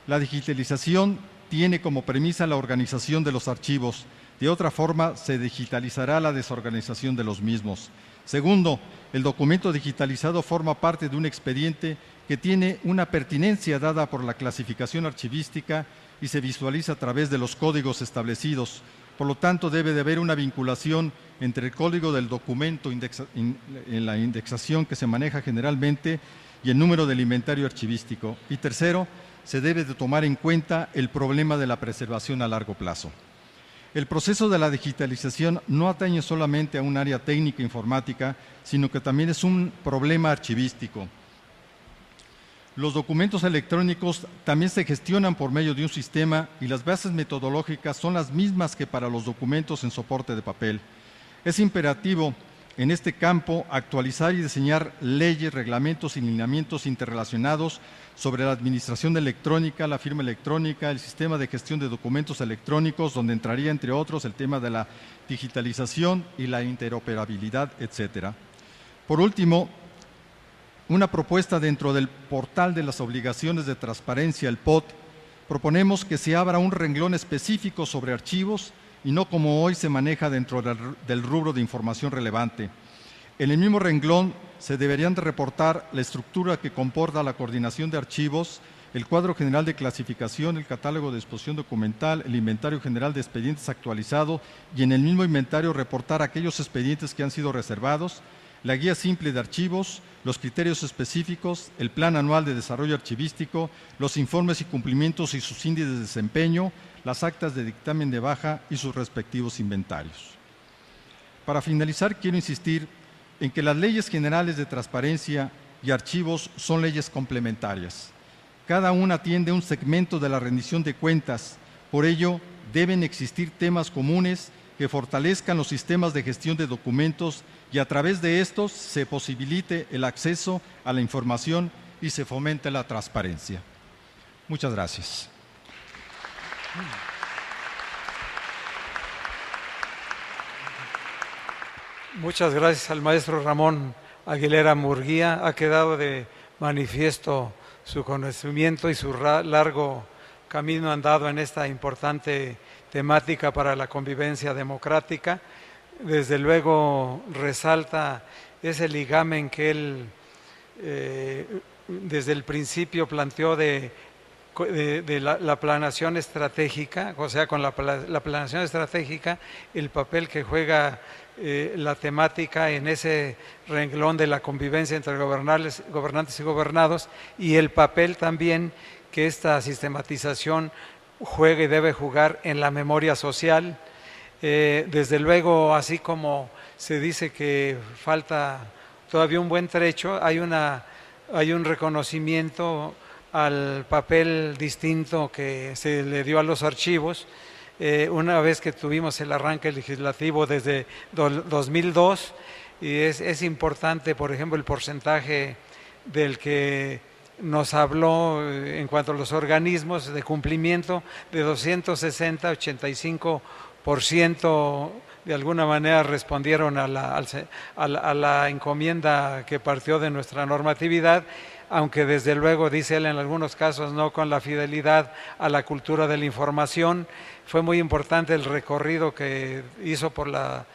la digitalización tiene como premisa la organización de los archivos. De otra forma, se digitalizará la desorganización de los mismos. Segundo, el documento digitalizado forma parte de un expediente que tiene una pertinencia dada por la clasificación archivística y se visualiza a través de los códigos establecidos. Por lo tanto, debe de haber una vinculación entre el código del documento en la indexación que se maneja generalmente y el número del inventario archivístico. Y tercero, se debe de tomar en cuenta el problema de la preservación a largo plazo. El proceso de la digitalización no atañe solamente a un área técnica informática, sino que también es un problema archivístico. Los documentos electrónicos también se gestionan por medio de un sistema y las bases metodológicas son las mismas que para los documentos en soporte de papel. Es imperativo en este campo actualizar y diseñar leyes, reglamentos y lineamientos interrelacionados sobre la administración electrónica, la firma electrónica, el sistema de gestión de documentos electrónicos, donde entraría, entre otros, el tema de la digitalización y la interoperabilidad, etc. Por último, una propuesta dentro del portal de las obligaciones de transparencia, el POT, proponemos que se abra un renglón específico sobre archivos y no como hoy se maneja dentro del rubro de información relevante. En el mismo renglón se deberían de reportar la estructura que comporta la coordinación de archivos, el cuadro general de clasificación, el catálogo de exposición documental, el inventario general de expedientes actualizado y en el mismo inventario reportar aquellos expedientes que han sido reservados, la guía simple de archivos, los criterios específicos, el plan anual de desarrollo archivístico, los informes y cumplimientos y sus índices de desempeño, las actas de dictamen de baja y sus respectivos inventarios. Para finalizar, quiero insistir en que las leyes generales de transparencia y archivos son leyes complementarias. Cada una atiende un segmento de la rendición de cuentas, por ello deben existir temas comunes que fortalezcan los sistemas de gestión de documentos y a través de estos se posibilite el acceso a la información y se fomente la transparencia. Muchas gracias. Muchas gracias al maestro Ramón Aguilera Murguía. Ha quedado de manifiesto su conocimiento y su largo camino andado en esta importante temática para la convivencia democrática. Desde luego resalta ese ligamen que él desde el principio planteó de la planeación estratégica, o sea, con la planeación estratégica, el papel que juega la temática en ese renglón de la convivencia entre gobernantes y gobernados, y el papel también que esta sistematización juega y debe jugar en la memoria social. Desde luego, así como se dice que falta todavía un buen trecho, hay un reconocimiento al papel distinto que se le dio a los archivos. Una vez que tuvimos el arranque legislativo desde 2002, y es importante, por ejemplo, el porcentaje del que nos habló en cuanto a los organismos de cumplimiento de 260, 85% de alguna manera respondieron a la encomienda que partió de nuestra normatividad, aunque desde luego, dice él, en algunos casos no con la fidelidad a la cultura de la información. Fue muy importante el recorrido que hizo por las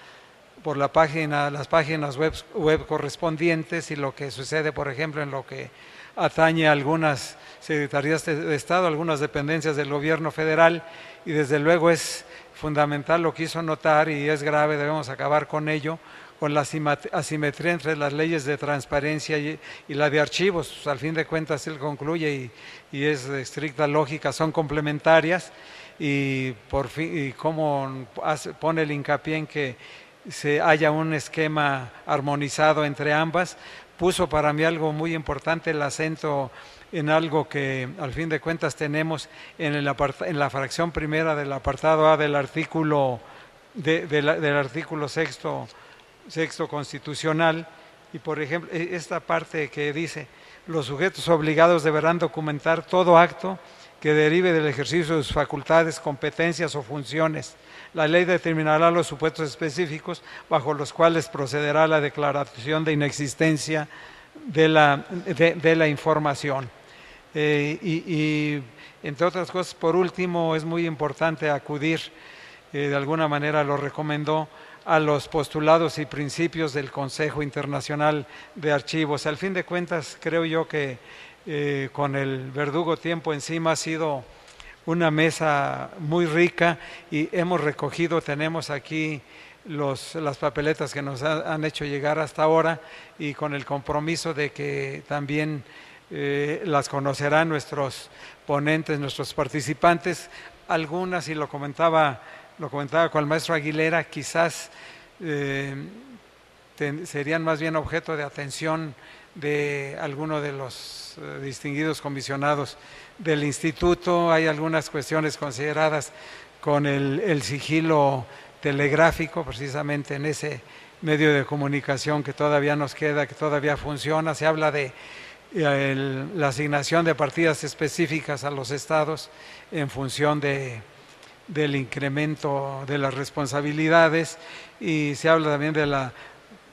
páginas web correspondientes y lo que sucede, por ejemplo, en lo que atañe a algunas secretarías de Estado, algunas dependencias del gobierno federal, y desde luego es fundamental lo que hizo notar, y es grave, debemos acabar con ello, con la asimetría entre las leyes de transparencia y la de archivos. Pues, al fin de cuentas, él concluye, y es de estricta lógica, son complementarias, y por fin, y cómo pone el hincapié en que se haya un esquema armonizado entre ambas. Puso para mí algo muy importante, el acento en algo que al fin de cuentas tenemos en la fracción primera del apartado A del artículo sexto constitucional, y por ejemplo esta parte que dice: los sujetos obligados deberán documentar todo acto que derive del ejercicio de sus facultades, competencias o funciones. La ley determinará los supuestos específicos bajo los cuales procederá la declaración de inexistencia de la información. Y entre otras cosas, por último, es muy importante acudir, de alguna manera lo recomendó, a los postulados y principios del Consejo Internacional de Archivos. Al fin de cuentas, creo yo que con el verdugo tiempo encima ha sido una mesa muy rica, y hemos recogido, tenemos aquí las papeletas que nos han hecho llegar hasta ahora, y con el compromiso de que también las conocerán nuestros ponentes, nuestros participantes. Algunas, y lo comentaba con el maestro Aguilera, quizás serían más bien objeto de atención de alguno de los distinguidos comisionados del instituto. Hay algunas cuestiones consideradas con el sigilo telegráfico, precisamente en ese medio de comunicación que todavía nos queda, que todavía funciona. Se habla de la asignación de partidas específicas a los estados en función del incremento de las responsabilidades, y se habla también de la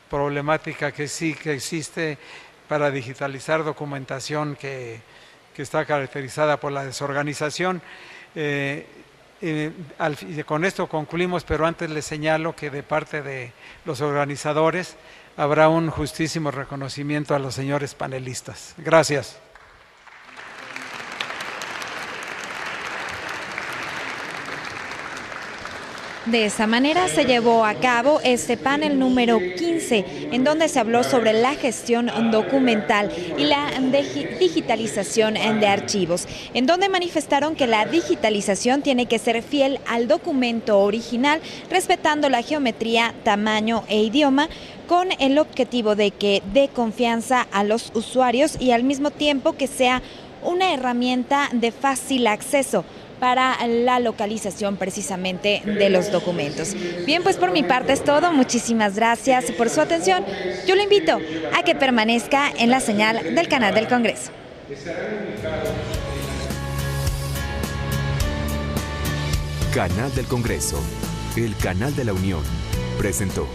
problemática que sí que existe para digitalizar documentación que está caracterizada por la desorganización. Con esto concluimos, pero antes les señalo que de parte de los organizadores habrá un justísimo reconocimiento a los señores panelistas. Gracias. De esta manera se llevó a cabo este panel número 15, en donde se habló sobre la gestión documental y la digitalización de archivos, en donde manifestaron que la digitalización tiene que ser fiel al documento original, respetando la geometría, tamaño e idioma, con el objetivo de que dé confianza a los usuarios y al mismo tiempo que sea una herramienta de fácil acceso para la localización precisamente de los documentos. Bien, pues por mi parte es todo. Muchísimas gracias por su atención. Yo lo invito a que permanezca en la señal del canal del Congreso. Canal del Congreso, el canal de la Unión, presentó.